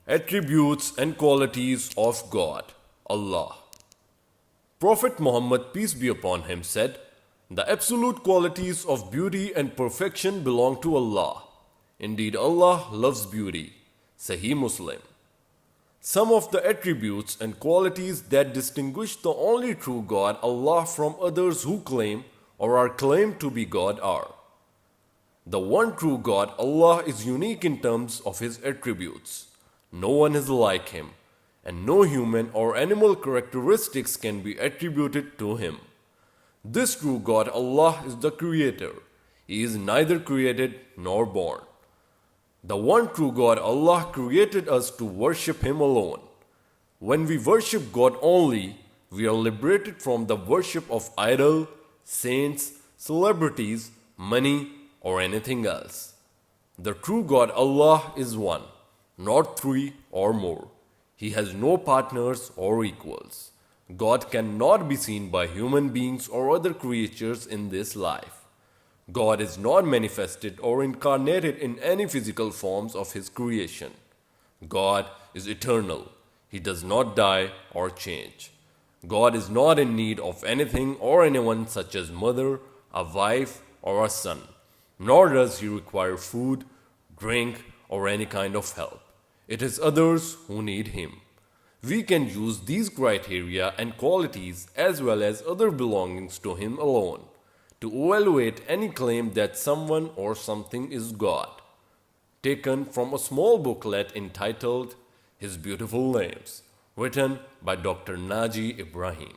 Attributes and qualities of God, Allah. Prophet Muhammad, peace be upon him, said, "The absolute qualities of beauty and perfection belong to Allah. Indeed, Allah loves beauty." Sahih Muslim. Some of the attributes and qualities that distinguish the only true God, Allah, from others who claim or are claimed to be God are: the one true God, Allah, is unique in terms of His attributes. No one is like Him, and no human or animal characteristics can be attributed to Him. This true God, Allah, is the Creator. He is neither created nor born. The one true God, Allah, created us to worship Him alone. When we worship God only, we are liberated from the worship of idol, saints, celebrities, money, or anything else. The true God, Allah, is one, not three or more. He has no partners or equals. God cannot be seen by human beings or other creatures in this life. God is not manifested or incarnated in any physical forms of His creation. God is eternal. He does not die or change. God is not in need of anything or anyone, such as mother, a wife, or a son. Nor does He require food, drink, or any kind of help. It is others who need Him. We can use these criteria and qualities as well as other belongings to Him alone to evaluate any claim that someone or something is God. Taken from a small booklet entitled His Beautiful Names, written by Dr. Naji Ibrahim.